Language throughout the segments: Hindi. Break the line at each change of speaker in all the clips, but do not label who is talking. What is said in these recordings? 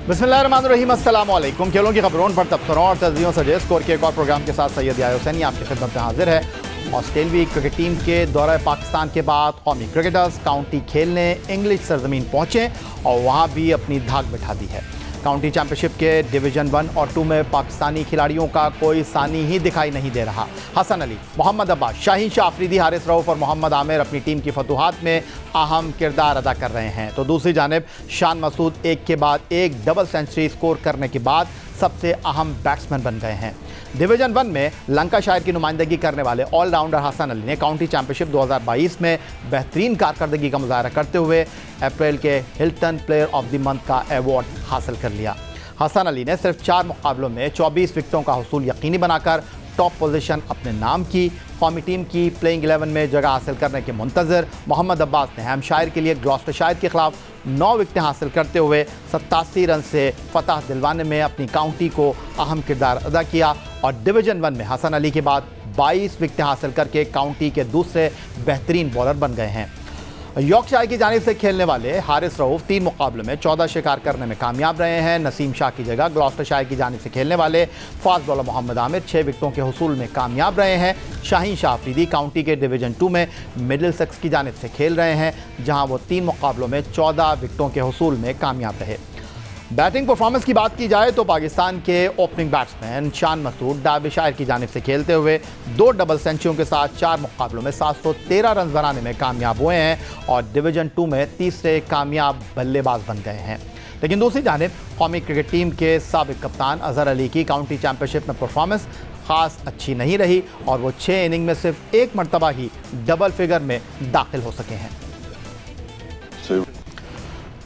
बिस्मिल्लाहिर्रहमानिर्रहीम, अस्सलाम वालेकुम। खेलों की खबरों पर तबसरों और तजज़ियों से स्कोर के एक और प्रोग्राम के साथ सैयद याहिया हुसैनी आपकी खिदमत में हाजिर है। ऑस्ट्रेलियाई क्रिकेट टीम के दौरे पाकिस्तान के बाद कौमी क्रिकेटर्स काउंटी खेलने इंग्लिश सरजमीन पहुँचे और वहाँ भी अपनी धाक बिठा दी है। काउंटी चैंपियनशिप के डिवीज़न 1 और 2 में पाकिस्तानी खिलाड़ियों का कोई सानी ही दिखाई नहीं दे रहा। हसन अली, मोहम्मद अब्बास, शाहीन शाह अफरीदी, हारिस रऊफ और मोहम्मद आमिर अपनी टीम की फतूहात में अहम किरदार अदा कर रहे हैं, तो दूसरी जानिब शान मसूद एक के बाद एक डबल सेंचुरी स्कोर करने के बाद सबसे अहम बैट्समैन बन गए हैं। डिवीज़न 1 में लंकाशायर की नुमाइंदगी करने वाले ऑलराउंडर हसन अली ने काउंटी चैंपियनशिप 2022 में बेहतरीन कारकर्दगी का मुजाहरा करते हुए अप्रैल के Hilton player of the month का एवॉर्ड हासिल कर लिया। हसन अली ने सिर्फ 4 मुकाबलों में 24 विकेटों का हुसूल यकीनी बनाकर टॉप पोजीशन अपने नाम की। कौमी टीम की प्लेइंग 11 में जगह हासिल करने के मुंतज़र मोहम्मद अब्बास ने हैम्पशायर के लिए ग्लॉस्टरशायर के खिलाफ 9 विकेटें हासिल करते हुए 87 रन से फतह दिलवाने में अपनी काउंटी को अहम किरदार अदा किया और डिवीज़न 1 में हसन अली के बाद 22 विकेटें हासिल करके काउंटी के दूसरे बेहतरीन बॉलर बन गए हैं। यॉर्कशायर की जानिब से खेलने वाले हारिस रऊफ 3 मुकाबलों में 14 शिकार करने में कामयाब रहे हैं। नसीम शाह की जगह ग्लॉस्टरशायर की जानिब से खेलने वाले फास्ट बॉलर मोहम्मद आमिर 6 विकेटों के हुसूल में कामयाब रहे हैं। शाहीन शाह अफरीदी काउंटी के डिवीज़न 2 में मिडिलसेक्स की जानिब से खेल रहे हैं, जहां वो 3 मुकाबलों में 14 विकेटों के हुसूल में कामयाब रहे। बैटिंग परफॉर्मेंस की बात की जाए तो पाकिस्तान के ओपनिंग बैट्समैन शान मसूद डार्बिशायर की जानिब से खेलते हुए 2 डबल सेंचुरियों के साथ 4 मुकाबलों में 713 रन बनाने में कामयाब हुए हैं और डिवीज़न 2 में तीसरे कामयाब बल्लेबाज बन गए हैं। लेकिन दूसरी जानिब कौमी क्रिकेट टीम के साबिक कप्तान अजहर अली की काउंटी चैंपियनशिप में परफॉर्मेंस ख़ास अच्छी नहीं रही और वो 6 इनिंग में सिर्फ 1 मरतबा ही डबल फिगर में दाखिल हो सके हैं।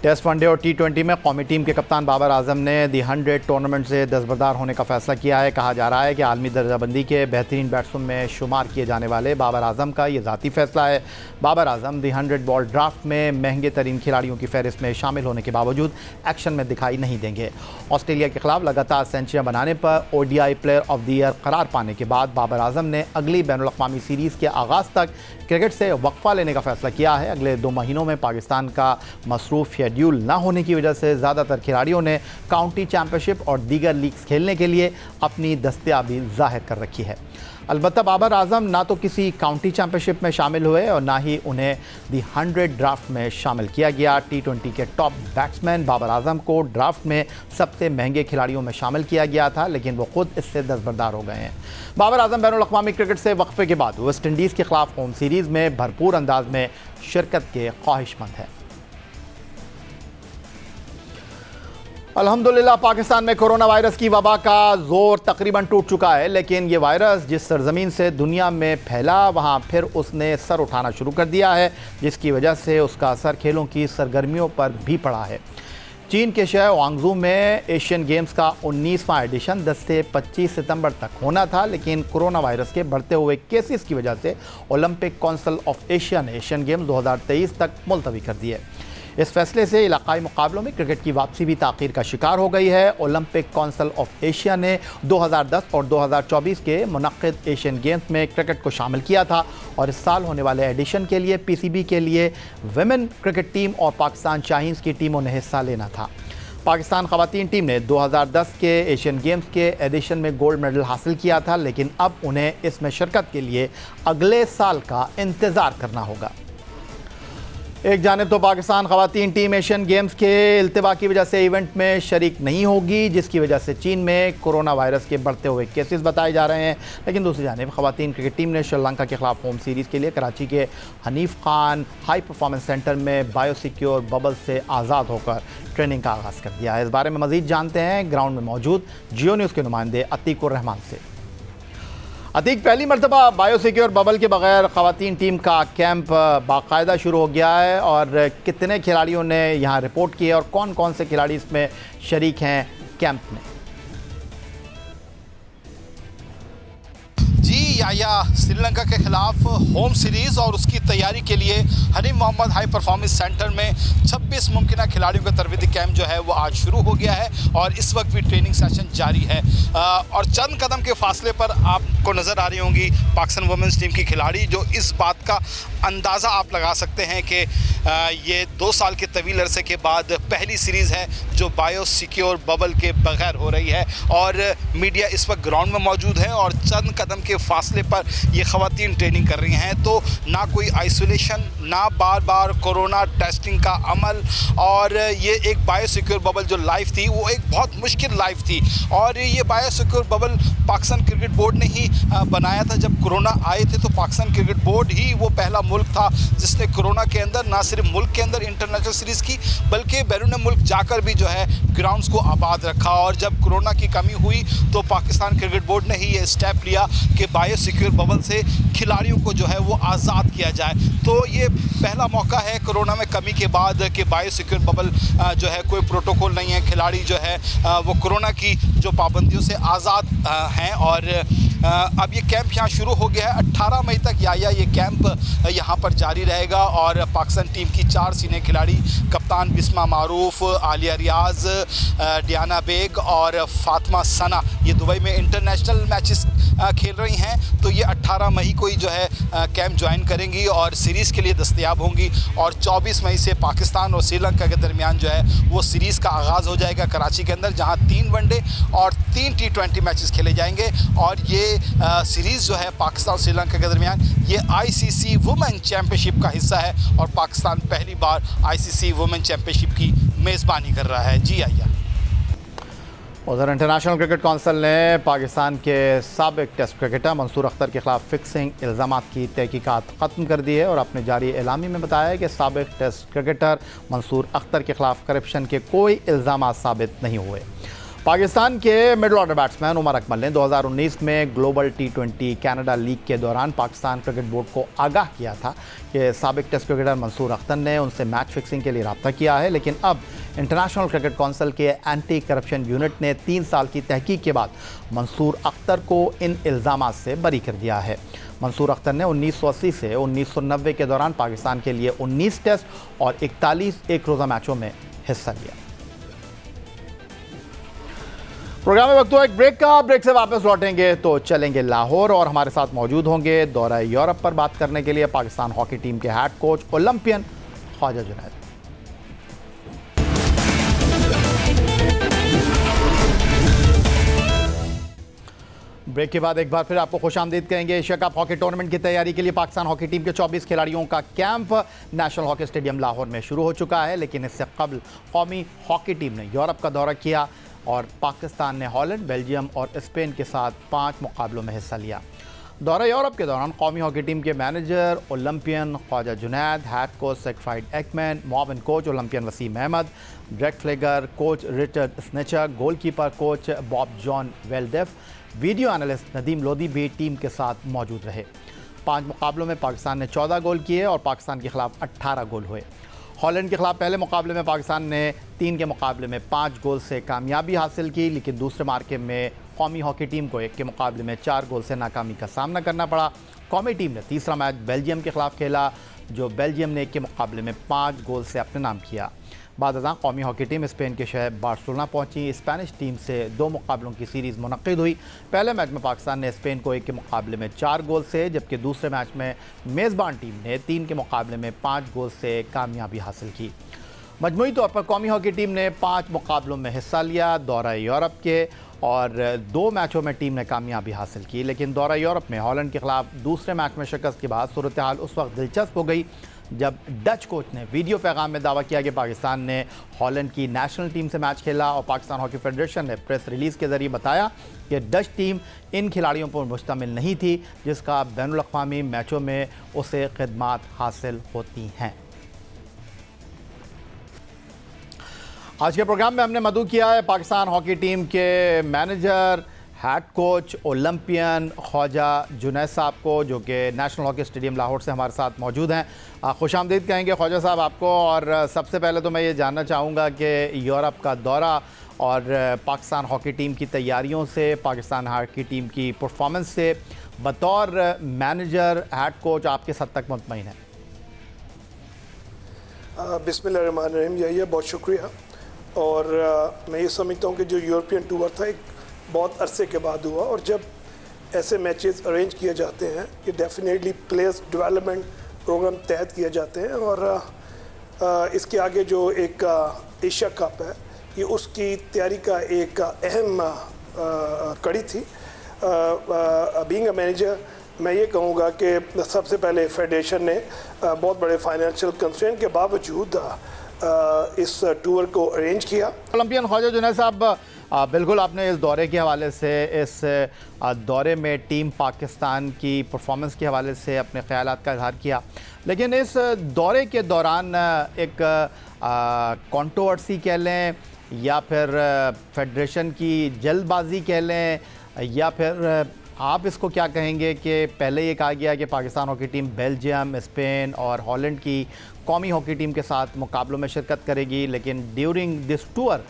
टेस्ट वनडे और T20 में कौमी टीम के कप्तान बाबर आजम ने दी 100 टूर्नामेंट से दस्तबरदार होने का फैसला किया है। कहा जा रहा है कि आलमी दर्जाबंदी के बेहतरीन बैट्समैन में शुमार किए जाने वाले बाबर आजम का ये ज़ाती फैसला है। बाबर आजम दी 100 बॉल ड्राफ्ट में महंगे तरीन खिलाड़ियों की फहरिस्त में शामिल होने के बावजूद एक्शन में दिखाई नहीं देंगे। ऑस्ट्रेलिया के खिलाफ लगातार सेंचुरियाँ बनाने पर ODI player of the year करार पाने के बाद बाबर आजम ने अगली बैनुल-अक़वामी सीरीज़ के आगाज़ तक क्रिकेट से वक्फा लेने का फैसला किया है। अगले 2 महीनों में पाकिस्तान का मसरूफ़ शेड्यूल न होने की वजह से ज़्यादातर खिलाड़ियों ने काउंटी चैंपियनशिप और दीगर लीग्स खेलने के लिए अपनी दस्तयाबी जाहिर कर रखी है। अलबत्ता बाबर आजम ना तो किसी काउंटी चैंपियनशिप में शामिल हुए और ना ही उन्हें दी 100 ड्राफ्ट में शामिल किया गया। T20 के टॉप बैट्समैन बाबर आजम को ड्राफ्ट में सबसे महंगे खिलाड़ियों में शामिल किया गया था, लेकिन वो खुद इससे दस्तबरदार हो गए हैं। बाबर आजम बैनुल-अक़वामी क्रिकेट से वक्फे के बाद वेस्ट इंडीज़ के खिलाफ होम सीरीज़ में भरपूर अंदाज में शिरकत के ख्वाहिशमंद हैं। अल्हम्दुलिल्लाह पाकिस्तान में कोरोना वायरस की वबा का जोर तकरीबन टूट चुका है, लेकिन ये वायरस जिस सरजमीन से दुनिया में फैला वहाँ फिर उसने सर उठाना शुरू कर दिया है, जिसकी वजह से उसका असर खेलों की सरगर्मियों पर भी पड़ा है। चीन के शहर वांगजू में एशियन गेम्स का 19वां एडिशन 10 से 25 सितंबर तक होना था, लेकिन कोरोना वायरस के बढ़ते हुए केसेस की वजह से ओलंपिक काउंसिल ऑफ एशिया ने एशियन गेम्स 2023 तक मुलतवी कर दिए। इस फैसले से इलाकाई मुकाबलों में क्रिकेट की वापसी भी ताख़ीर का शिकार हो गई है। ओलंपिक काउंसिल ऑफ एशिया ने 2010 और 2024 के मुनक़्क़िद एशियन गेम्स में क्रिकेट को शामिल किया था और इस साल होने वाले एडिशन के लिए PCB के लिए विमेन क्रिकेट टीम और पाकिस्तान शाहीन्स की टीमों ने हिस्सा लेना था। पाकिस्तान ख़वातीन टीम ने 2010 के एशियन गेम्स के एडिशन में गोल्ड मेडल हासिल किया था, लेकिन अब उन्हें इसमें शिरकत के लिए अगले साल का इंतज़ार करना होगा। एक जानिब तो पाकिस्तान ख़वातीन टीम एशियन गेम्स के इल्तिबा की वजह से इवेंट में शरीक नहीं होगी, जिसकी वजह से चीन में कोरोना वायरस के बढ़ते हुए केसेस बताए जा रहे हैं। लेकिन दूसरी जानिब ख़वातीन क्रिकेट टीम ने श्रीलंका के खिलाफ होम सीरीज़ के लिए कराची के Hanif Khan high performance centre में बायोसिक्योर बबल से आज़ाद होकर ट्रेनिंग का आगाज़ कर दिया है। इस बारे में मज़ीद जानते हैं ग्राउंड में मौजूद जियो न्यूज़ के नुमाइंदे अतीकुर रहमान से। अतीक, पहली मरतबा बायोसिक्योर बबल के बगैर ख़वातीन टीम का कैंप बाकायदा शुरू हो गया है और कितने खिलाड़ियों ने यहाँ रिपोर्ट की है और कौन कौन से खिलाड़ी इसमें शरीक हैं कैंप में?
याया श्रीलंका के खिलाफ होम सीरीज़ और उसकी तैयारी के लिए Hanif Mohammad high performance centre में 26 मुमकिन खिलाड़ियों का तरबीती कैंप जो है वो आज शुरू हो गया है और इस वक्त भी ट्रेनिंग सेशन जारी है। और चंद कदम के फासले पर आपको नज़र आ रही होंगी पाकिस्तान वुमेंस टीम की खिलाड़ी, जो इस बात का अंदाज़ा आप लगा सकते हैं कि ये 2 साल के तवील अरसे के बाद पहली सीरीज़ है जो बायो सिक्योर बबल के बगैर हो रही है और मीडिया इस वक्त ग्राउंड में मौजूद है और चंद कदम के फासले पर ये ख़वातीन ट्रेनिंग कर रही हैं। तो ना कोई आइसोलेशन, ना बार बार कोरोना टेस्टिंग का अमल, और ये एक बायो सिक्योर बबल जो लाइफ थी वो एक बहुत मुश्किल लाइफ थी। और ये bio secure bubble Pakistan cricket board ने ही बनाया था। जब कोरोना आए थे तो पाकिस्तान क्रिकेट बोर्ड ही वो पहला मुल्क था जिसने कोरोना के अंदर ना सिर्फ मुल्क के अंदर इंटरनेशनल सीरीज़ की बल्कि बैरून मुल्क जाकर भी जो है ग्राउंड्स को आबाद रखा। और जब कोरोना की कमी हुई तो पाकिस्तान क्रिकेट बोर्ड ने ही ये स्टेप लिया कि बायो सिक्योर बबल से खिलाड़ियों को जो है वो आज़ाद किया जाए। तो ये पहला मौका है कोरोना में कमी के बाद कि बायो सिक्योर बबल जो है कोई प्रोटोकॉल नहीं है, खिलाड़ी जो है वो कोरोना की जो पाबंदियों से आज़ाद हैं। और अब ये कैंप यहाँ शुरू हो गया है। 18 मई तक ये कैंप यहाँ पर जारी रहेगा और पाकिस्तान टीम की 4 सीनियर खिलाड़ी कप्तान बिस्मा मारूफ, आलिया रियाज, डियाना बेग और फातिमा सना ये दुबई में इंटरनेशनल मैचेस खेल रही हैं। तो ये 18 मई को ही जो है कैंप ज्वाइन करेंगी और सीरीज़ के लिए दस्तयाब होंगी। और 24 मई से पाकिस्तान और श्रीलंका के दरमियान जो है वो सीरीज़ का आगाज़ हो जाएगा कराची के अंदर, जहां 3 वनडे और 3 T20 मैचेस खेले जाएंगे। और ये सीरीज़ जो है पाकिस्तान और श्रीलंका के दरमियान ये ICC वुमेन चैम्पियनशिप का हिस्सा है और पाकिस्तान पहली बार ICC वुमेन चैम्पियनशिप की मेज़बानी कर रहा है। जी आइया।
उधर इंटरनेशनल क्रिकेट काउंसिल ने पाकिस्तान के साबिक टेस्ट क्रिकेटर मंसूर अख्तर के खिलाफ फिक्सिंग इल्ज़ामात की तहकीकात ख़त्म कर दी है और अपने जारी एलामी में बताया है कि साबिक टेस्ट क्रिकेटर मंसूर अख्तर के खिलाफ करप्शन के कोई इल्ज़ामात साबित नहीं हुए। पाकिस्तान के middle order batsman Umar Akmal ने 2019 में ग्लोबल T20 कनाडा लीग के दौरान पाकिस्तान क्रिकेट बोर्ड को आगाह किया था कि साबिक टेस्ट क्रिकेटर मंसूर अख्तर ने उनसे मैच फिक्सिंग के लिए रब्ता किया है। लेकिन अब इंटरनेशनल क्रिकेट काउंसिल के एंटी करप्शन यूनिट ने 3 साल की तहकीक के बाद मंसूर अख्तर को इन इल्ज़ामात से बरी कर दिया है। मंसूर अख्तर ने 1980 से 1990 के दौरान पाकिस्तान के लिए 19 टेस्ट और 41 एक रोज़ा मैचों में हिस्सा लिया। प्रोग्राम में वक्त हुआ एक ब्रेक का। ब्रेक से वापस लौटेंगे तो चलेंगे लाहौर और हमारे साथ मौजूद होंगे दौरा यूरोप पर बात करने के लिए पाकिस्तान हॉकी टीम के head coach Olympian Khwaja Junaid. Break के बाद एक बार फिर आपको खुशामदीद कहेंगे। एशिया कप हॉकी टूर्नामेंट की तैयारी के लिए पाकिस्तान हॉकी टीम के 24 खिलाड़ियों का camp national hockey stadium Lahore में शुरू हो चुका है। लेकिन इससे कबल कौमी हॉकी टीम ने यूरोप का दौरा किया और पाकिस्तान ने हॉलैंड, बेल्जियम और स्पेन के साथ 5 मुकाबलों में हिस्सा लिया। दौरा यूरोप के दौरान कौमी हॉकी टीम के manager Olympian Khwaja Junaid, head coach Siegfried Aikman, मुआविन कोच ओलंपियन वसीम अहमद, ब्रेक फ्लेगर कोच रिचर्ड स्नेचर, गोलकीपर कोच बॉब जॉन वेल्डेफ, वीडियो एनालिस्ट नदीम लोधी भी टीम के साथ मौजूद रहे। 5 मुकाबलों में पाकिस्तान ने 14 गोल किए और पाकिस्तान के खिलाफ 18 गोल हुए। हॉलैंड के खिलाफ पहले मुकाबले में पाकिस्तान ने 3 के मुकाबले में 5 गोल से कामयाबी हासिल की, लेकिन दूसरे मार्के में कौमी हॉकी टीम को 1 के मुकाबले में 4 गोल से नाकामी का सामना करना पड़ा। कौमी टीम ने तीसरा मैच बेल्जियम के खिलाफ खेला, जो बेल्जियम ने 1 के मुकाबले में 5 गोल से अपने नाम किया। बाद कौमी हॉकी टीम स्पेन के शहर बार्सिलोना पहुंची। स्पेनिश टीम से 2 मुकाबलों की सीरीज़ मुनक्किद हुई। पहले मैच में पाकिस्तान ने स्पेन को 1 के मुकाबले में 4 गोल से, जबकि दूसरे मैच में मेज़बान टीम ने 3 के मुकाबले में 5 गोल से कामयाबी हासिल की। मजमूई तौर पर कौमी हॉकी टीम ने 5 मुकाबलों में हिस्सा लिया दौरा यूरोप के और 2 मैचों में टीम ने कामयाबी हासिल की। लेकिन दौरा यूरोप में हॉलैंड के खिलाफ दूसरे मैच में शिकस्त के बाद सूरत हाल उस वक्त दिलचस्प हो गई जब डच कोच ने वीडियो पैगाम में दावा किया कि पाकिस्तान ने हॉलैंड की नेशनल टीम से मैच खेला और पाकिस्तान हॉकी फेडरेशन ने प्रेस रिलीज़ के ज़रिए बताया कि डच टीम इन खिलाड़ियों पर मुश्तमिल नहीं थी जिसका बैनुल अक़वामी मैचों में उसे खिदमात हासिल होती हैं। आज के प्रोग्राम में हमने मदऊ किया है पाकिस्तान हॉकी टीम के manager head coach Olympian Khwaja Junaid साहब को, जो कि नेशनल हॉकी स्टेडियम लाहौर से हमारे साथ मौजूद हैं। खुशामदीद कहेंगे ख्वाजा साहब आपको। और सबसे पहले तो मैं ये जानना चाहूँगा कि यूरोप का दौरा और पाकिस्तान हॉकी टीम की तैयारियों से, पाकिस्तान हॉकी टीम की परफॉर्मेंस से बतौर मैनेजर हेड कोच आप किस हद तक मुतमईन हैं?
बिस्मिल्लाहिर्रहमानिर्रहीम, यही बहुत शुक्रिया। और मैं ये समझता हूँ कि जो यूरोपियन टूर था एक बहुत अरसे के बाद हुआ, और जब ऐसे मैचेस अरेंज किए जाते हैं कि डेफिनेटली प्लेयर्स डेवलपमेंट प्रोग्राम तहत किए जाते हैं, और इसके आगे जो एक एशिया कप है, ये उसकी तैयारी का एक अहम कड़ी थी। बीइंग अ मैनेजर मैं ये कहूँगा कि सबसे पहले फेडरेशन ने बहुत बड़े फाइनेंशियल कंस्ट्रेंट के बावजूद इस टूर को अरेंज किया।
ओलंपियन ख्वाजा जुनैद साहब, बिल्कुल आपने इस दौरे के हवाले से, इस दौरे में टीम पाकिस्तान की परफॉर्मेंस के हवाले से अपने ख्यालात का इजहार किया, लेकिन इस दौरे के दौरान एक कंट्रोवर्सी कह लें या फिर फेडरेशन की जल्दबाजी कह लें, या फिर आप इसको क्या कहेंगे कि पहले ये कहा गया कि Pakistan hockey team Belgium, Spain और हॉलैंड की कौमी हॉकी टीम के साथ मुकाबलों में शिरकत करेगी, लेकिन ड्यूरिंग दिस टूर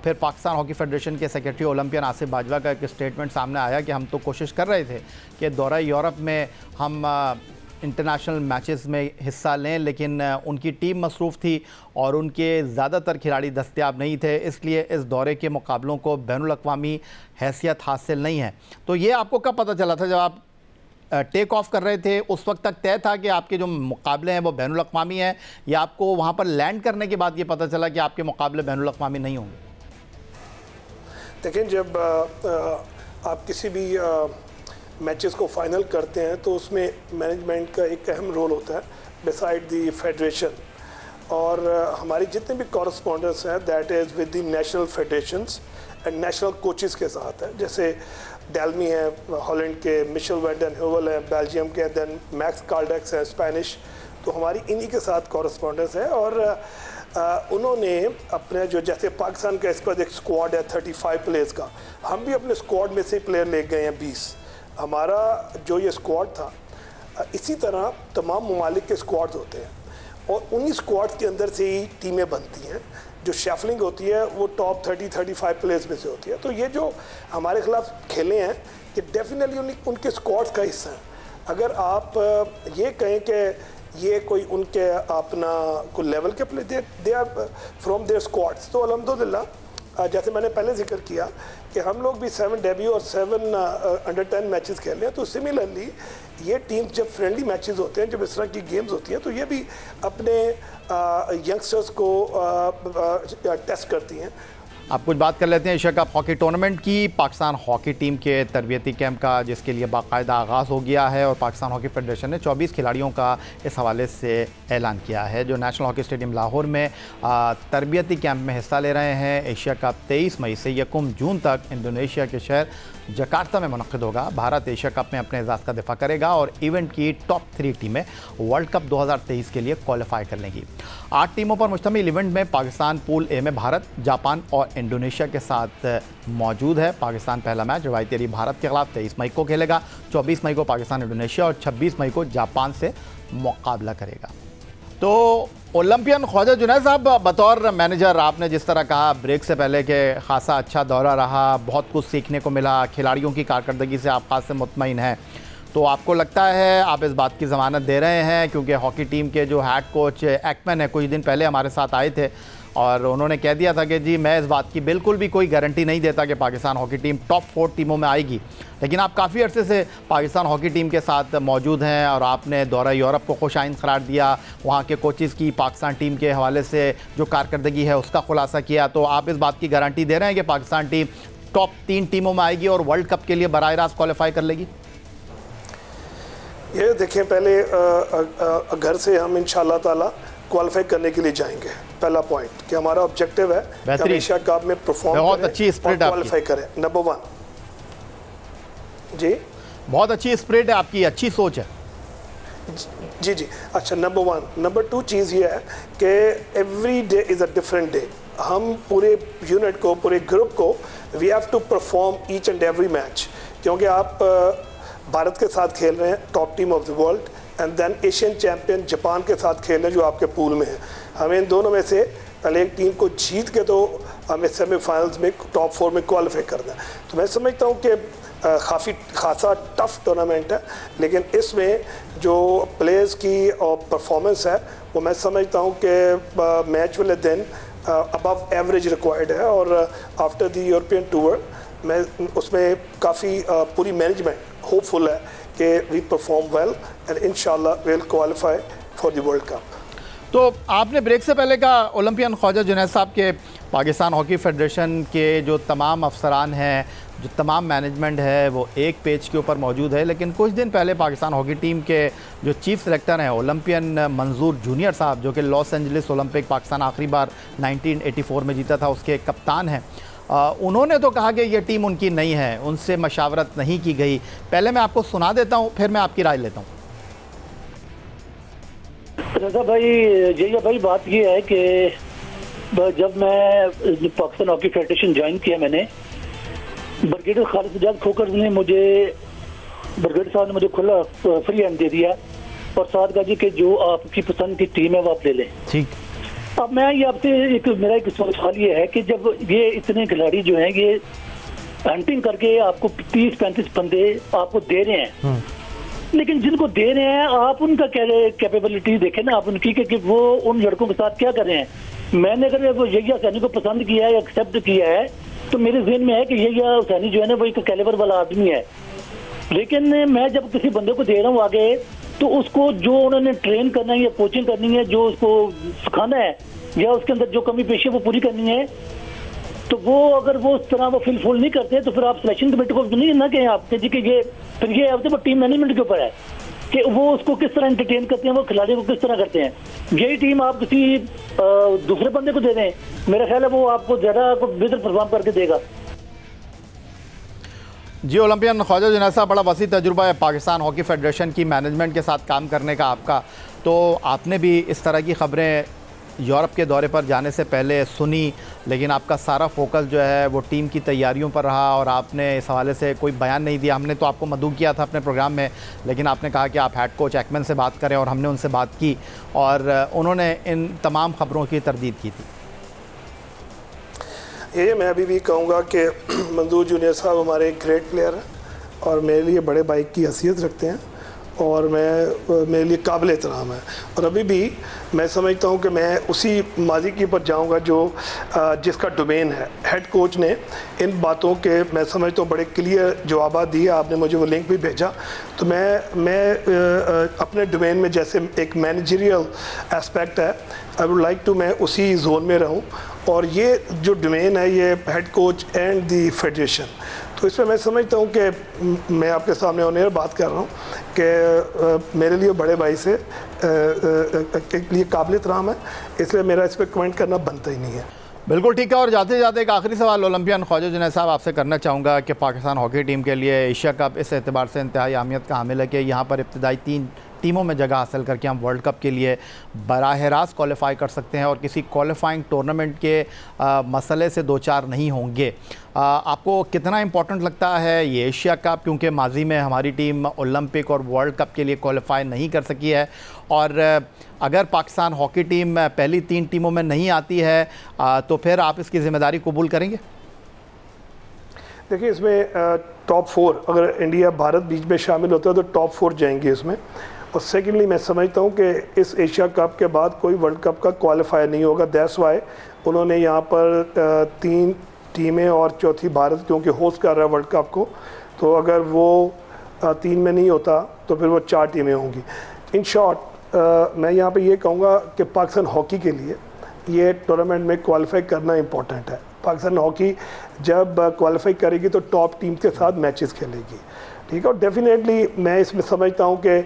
फिर पाकिस्तान हॉकी फेडरेशन के सेक्रेटरी ओलंपियन आसिफ बाजवा का एक स्टेटमेंट सामने आया कि हम तो कोशिश कर रहे थे कि दौरा यूरोप में हम इंटरनेशनल मैचेस में हिस्सा लें, लेकिन उनकी टीम मसरूफ़ थी और उनके ज़्यादातर खिलाड़ी दस्तयाब नहीं थे, इसलिए इस दौरे के मुकाबलों को बैनुल-अक़वामी हैसियत हासिल नहीं है। तो ये आपको कब पता चला था? जब आप टेक ऑफ कर रहे थे उस वक्त तक तय था कि आपके जो मुकाबले हैं वो बैनुल-अक़वामी हैं, या आपको वहाँ पर लैंड करने के बाद ये पता चला कि आपके मुकाबले बैनुल-अक़वामी नहीं होंगे?
देखिए, जब आप किसी भी मैचेस को फाइनल करते हैं तो उसमें मैनेजमेंट का एक अहम रोल होता है डिसाइड द फेडरेशन, और हमारी जितने भी कॉरस्पॉन्डेंट्स हैं that is with the national federations and national coaches के साथ है। जैसे डेल्मी है हॉलैंड के, मिशेल वैन डेन हेवल है बेल्जियम के, देन मैक्स कार्डेक्स है स्पेनिश, तो हमारी इन्हीं के साथ कॉरस्पॉन्डेंस है। और उन्होंने अपने जो, जैसे पाकिस्तान का इस पर एक स्क्वाड है 35 प्लेयर्स का, हम भी अपने स्क्वाड में से प्लेयर ले गए हैं 20। हमारा जो ये स्क्वाड था, इसी तरह तमाम ममालिक के स्क्वाड्स होते हैं और उन्हीं स्क्वाड्स के अंदर से ही टीमें बनती हैं। जो शेफलिंग होती है वो टॉप 30-35 प्लेयर्स में से होती है। तो ये जो हमारे खिलाफ खेले हैं ये डेफिनेटली उनके स्क्वाड्स का हिस्सा है। अगर आप ये कहें कि ये कोई उनके अपना कोई लेवल के play they are from their squads, तो अल्हम्दुलिल्लाह जैसे मैंने पहले जिक्र किया कि हम लोग भी 7 डेब्यू और 7 अंडर 10 मैचेस खेल रहे हैं। तो सिमिलरली ये टीम्स जब फ्रेंडली मैचेस होते हैं, जब इस तरह की गेम्स होती हैं, तो ये भी अपने यंगस्टर्स को टेस्ट करती हैं।
आप कुछ बात कर लेते हैं एशिया कप हॉकी टूर्नामेंट की। पाकिस्तान हॉकी टीम के तरबियती कैंप का जिसके लिए बाकायदा आगाज़ हो गया है और पाकिस्तान हॉकी फेडरेशन ने 24 खिलाड़ियों का इस हवाले से ऐलान किया है जो नेशनल हॉकी स्टेडियम लाहौर में तरबियती कैंप में हिस्सा ले रहे हैं। एशिया कप 23 मई से 1 जून तक इंडोनेशिया के शहर जकार्ता में मुनक़िद होगा। भारत एशिया कप में अपने एजाज़ का दिफा करेगा और इवेंट की टॉप 3 टीमें वर्ल्ड कप 2023 के लिए क्वालिफाई कर लेंगी। 8 टीमों पर मुश्तमिल इवेंट में पाकिस्तान पूल ए में भारत, जापान और इंडोनेशिया के साथ मौजूद है। पाकिस्तान पहला मैच रवायती भारत के खिलाफ 23 मई को खेलेगा। 24 मई को पाकिस्तान इंडोनेशिया और 26 मई को जापान से मुकाबला करेगा। तो ओलंपियन ख्वाजा जुनैद साहब, बतौर मैनेजर आपने जिस तरह कहा ब्रेक से पहले कि खासा अच्छा दौरा रहा, बहुत कुछ सीखने को मिला, खिलाड़ियों की कारकर्दगी से आप खास से मुतमईन हैं, तो आपको लगता है आप इस बात की ज़मानत दे रहे हैं? क्योंकि हॉकी टीम के जो हेड कोच एक्मैन है कुछ दिन पहले हमारे साथ आए थे और उन्होंने कह दिया था कि जी मैं इस बात की बिल्कुल भी कोई गारंटी नहीं देता कि पाकिस्तान हॉकी टीम टॉप 4 टीमों में आएगी, लेकिन आप काफ़ी अरसे से पाकिस्तान हॉकी टीम के साथ मौजूद हैं और आपने दौरा यूरोप को खुशाइन करार दिया, वहाँ के कोचेज़ की पाकिस्तान टीम के हवाले से जो कारकर्दगी है उसका खुलासा किया। तो आप इस बात की गारंटी दे रहे हैं कि पाकिस्तान टीम टॉप 3 टीमों में आएगी और वर्ल्ड कप के लिए बराह रास्त क्वालिफाई कर लेगी?
ये देखें, पहले घर से हम इंशाअल्लाह ताला क्वालिफाई करने के लिए जाएंगे। पहला पॉइंट कि हमारा ऑब्जेक्टिव है कि हम एशिया कप में परफॉर्म
बहुत अच्छी स्पिरिट है,
क्वालिफाई करें। नंबर 1 जी,
बहुत अच्छी स्पिरिट है आपकी, अच्छी सोच है।
जी जी, अच्छा नंबर 1। नंबर 2 चीज़ ये है कि every day is a different day. हम पूरे यूनिट को, पूरे ग्रुप को, we have to perform each and every match, क्योंकि आप भारत के साथ खेल रहे हैं top team of the world, and then Asian champion Japan के साथ खेल रहे हैं जो आपके पूल में है। हमें इन दोनों में से पहले एक टीम को जीत के तो हमें सेमीफाइनल्स में टॉप 4 में क्वालिफाई करना है। तो मैं समझता हूँ कि खासा टफ टूर्नामेंट है, लेकिन इसमें जो प्लेयर्स की परफॉर्मेंस है वो मैं समझता हूँ कि मैच वाले दिन अबव एवरेज रिक्वायर्ड है। और आफ्टर द यूरोपियन टूर मैं उसमें काफ़ी पूरी मैनेजमेंट होपफुल है कि वी परफॉर्म वेल एंड इंशाल्लाह will qualify for the world cup.
तो आपने ब्रेक से पहले कहा ओलंपियन ख्वाजा जुनैद साहब के पाकिस्तान हॉकी फेडरेशन के जो तमाम अफसरान हैं, जो तमाम मैनेजमेंट है वो एक पेज के ऊपर मौजूद है, लेकिन कुछ दिन पहले पाकिस्तान हॉकी टीम के जो चीफ सेलेक्टर हैं ओलंपियन मंजूर जूनियर साहब, जो कि लॉस एंजलिस ओलंपिक पाकिस्तान आखिरी बार 1984 में जीता था, उसके कप्तान हैं, उन्होंने तो कहा कि ये टीम उनकी नहीं है, उनसे मशावरत नहीं की गई। पहले मैं आपको सुना देता हूँ, फिर मैं आपकी राय लेता हूँ।
रजा भाई, यही भाई बात ये है कि जब मैं पाकिस्तान हॉकी फेडरेशन ज्वाइन किया, मैंने ब्रिगेडियर खालिद सज्जाद खोकर ने मुझे, ब्रिगेडियर साहब ने मुझे खुला फ्री हैंड दे दिया और साथ कहा जी कि जो आपकी पसंद की टीम है वो आप ले लें।
ठीक।
अब मैं ये आपसे मेरा एक सवाल ये है कि जब ये इतने खिलाड़ी जो हैं ये हंटिंग करके आपको 30-35 बंदे आपको दे रहे हैं, लेकिन जिनको दे रहे हैं आप उनका कैपेबिलिटी देखें ना आप उनकी, कि वो उन लड़कों के साथ क्या कर रहे हैं। मैंने अगर वो यहिया हुसैनी को पसंद किया है, एक्सेप्ट किया है, तो मेरे जहन में है कि यहिया हुसैनी जो है ना वो एक कैलिबर वाला आदमी है। लेकिन मैं जब किसी बंदे को दे रहा हूँ आगे, तो उसको जो उन्होंने ट्रेन करना है या कोचिंग करनी है, जो उसको सिखाना है या उसके अंदर जो कमी पेशी है वो पूरी करनी है, तो वो अगर वो उस तरह वो फिलफुल नहीं करते तो फिर आप सिलेक्शन कमेटी को नहीं ना कहें आपके जी कि ये फिर ये वो टीम मैनेजमेंट के ऊपर है कि वो उसको किस तरह एंटरटेन करते हैं, वो खिलाड़ियों को किस तरह करते हैं। यही टीम आप किसी दूसरे बंदे को दे दें, मेरा ख्याल है वो आपको ज़्यादा बेहतर परफॉर्म करके देगा।
जी, ओलंपियन ख्वाजा जुनैद साहब, बड़ा वसी तजुर्बा है पाकिस्तान हॉकी फेडरेशन की मैनेजमेंट के साथ काम करने का आपका, तो आपने भी इस तरह की खबरें यूरोप के दौरे पर जाने से पहले सुनी, लेकिन आपका सारा फोकस जो है वो टीम की तैयारियों पर रहा और आपने इस हवाले से कोई बयान नहीं दिया। हमने तो आपको मदऊ किया था अपने प्रोग्राम में, लेकिन आपने कहा कि आप हेड कोच एकमन से बात करें, और हमने उनसे बात की और उन्होंने इन तमाम खबरों की तरदीद की थी।
ये मैं अभी भी कहूँगा कि मंजूर जूनियर साहब हमारे एक ग्रेट प्लेयर हैं और मेरे लिए बड़े भाई की हैसियत रखते हैं और मेरे लिए काबिल एहतराम है। और अभी भी मैं समझता हूँ कि मैं उसी माजी की पर जाऊँगा जो जिसका डोमेन है। हेड कोच ने इन बातों के मैं समझता हूँ बड़े क्लियर जवाब दिए, आपने मुझे वो लिंक भी भेजा, तो मैं अपने डोमेन में जैसे एक मैनेजरियल एस्पेक्ट है, आई वुड लाइक टू मैं उसी जोन में रहूँ। और ये जो डोमेन है ये head coach and the federation, तो इसमें मैं समझता हूँ कि मैं आपके सामने ऑन बात कर रहा हूँ कि मेरे लिए बड़े भाई से के लिए काबिल एहतराम है, इसलिए मेरा इस पर कमेंट करना बनता ही नहीं है।
बिल्कुल ठीक है। और जाते जाते एक आखिरी सवाल ओलंपियन ख्वाजा जुनैद साहब आपसे करना चाहूँगा कि पाकिस्तान हॉकी टीम के लिए एशिया कप इस एतबार से इंतहाई अहमियत का हामिल है कि यहाँ पर इब्तदाई 3 टीमों में जगह हासिल करके हम वर्ल्ड कप के लिए बराह रास्त क्वालिफाई कर सकते हैं और किसी क्वालिफाइंग टूर्नामेंट के मसले से दो चार नहीं होंगे। आपको कितना इम्पोर्टेंट लगता है ये एशिया कप, क्योंकि माजी में हमारी टीम ओलंपिक और वर्ल्ड कप के लिए क्वालिफाई नहीं कर सकी है, और अगर पाकिस्तान हॉकी टीम पहली 3 टीमों में नहीं आती है तो फिर आप इसकी ज़िम्मेदारी कबूल करेंगे?
देखिए, इसमें टॉप 4 अगर इंडिया भारत बीच में शामिल होता है तो टॉप 4 जाएंगे इसमें। और सेकेंडली मैं समझता हूँ कि इस एशिया कप के बाद कोई वर्ल्ड कप का क्वालिफायर नहीं होगा। दैट्स वाई उन्होंने यहाँ पर 3 टीमें और चौथी भारत क्योंकि होस्ट कर रहा है वर्ल्ड कप को, तो अगर वो 3 में नहीं होता तो फिर वो 4 टीमें होंगी। इन शॉर्ट मैं यहाँ पे ये कहूँगा कि पाकिस्तान हॉकी के लिए ये टूर्नामेंट में क्वालिफाई करना इम्पोर्टेंट है। पाकिस्तान हॉकी जब क्वालिफाई करेगी तो टॉप टीम के साथ मैचेस खेलेगी, ठीक है। और डेफिनेटली मैं इसमें समझता हूँ कि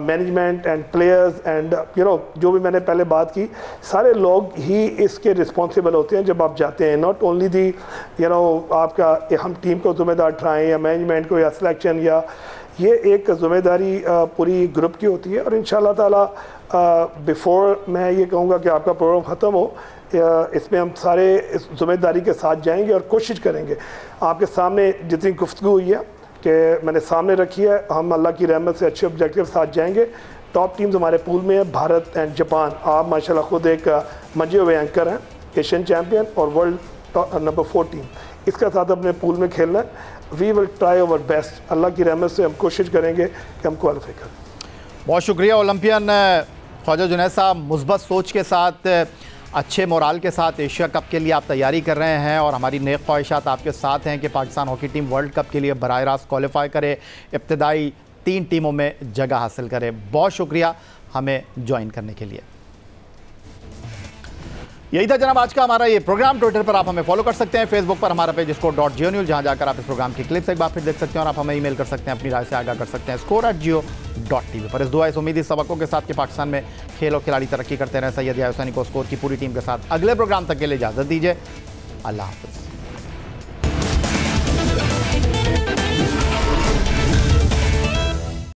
मैनेजमेंट एंड प्लेयर्स एंड जो भी मैंने पहले बात की, सारे लोग ही इसके रिस्पॉन्सिबल होते हैं जब आप जाते हैं। नॉट ओनली दी आपका हम टीम को जिम्मेदार ठहराएं या मैनेजमेंट को या सिलेक्शन, या ये एक जिम्मेदारी पूरी ग्रुप की होती है। और इंशाल्लाह ताला बिफोर मैं ये कहूँगा कि आपका प्रोग्राम ख़त्म हो, इसमें हम सारे इस जिम्मेदारी के साथ जाएंगे और कोशिश करेंगे। आपके सामने जितनी गुफ्तगू हुई है कि मैंने सामने रखी है, हम अल्लाह की रहमत से अच्छे ऑब्जेक्टिव के साथ जाएंगे। टॉप टीम्स हमारे पूल में है, भारत एंड जापान। आप माशाल्लाह खुद एक मंजे हुए एंकर हैं, एशियन चैम्पियन और वर्ल्ड नंबर 4 टीम, इसके साथ अपने पूल में खेलना है। We will try our best, अल्लाह की रहमत से हम कोशिश करेंगे कि हम क्वालिफाई करें।
बहुत शुक्रिया ओलंपियन ख्वाजा जुनैद साहब, मुस्बत सोच के साथ, अच्छे मोराल के साथ एशिया कप के लिए आप तैयारी कर रहे हैं और हमारी नेक ख्वाहिशात आपके साथ हैं कि Pakistan hockey team world cup के लिए बराह रास्त क्वालिफाई करे, इब्तदाई 3 टीमों में जगह हासिल करे। बहुत शुक्रिया हमें ज्वाइन करने के लिए। यही था जनाब आज का हमारा ये प्रोग्राम। ट्विटर पर आप हमें फॉलो कर सकते हैं, फेसबुक पर हमारा पेज score.geo, जहां जाकर आप इस प्रोग्राम की क्लिप्स एक बार फिर देख सकते हैं, और आप हमें ईमेल कर सकते हैं, अपनी राय से आगाह कर सकते हैं score@geo.tv पर। इस दुआ इस उम्मीद इस सबकों के साथ कि पाकिस्तान में खेल और खिलाड़ी तरक्की करते रहे। सैयद याहिया हुसैनी को स्कोर की पूरी टीम के साथ अगले प्रोग्राम तक के लिए इजाजत दीजिए। अल्लाह हाफिज़।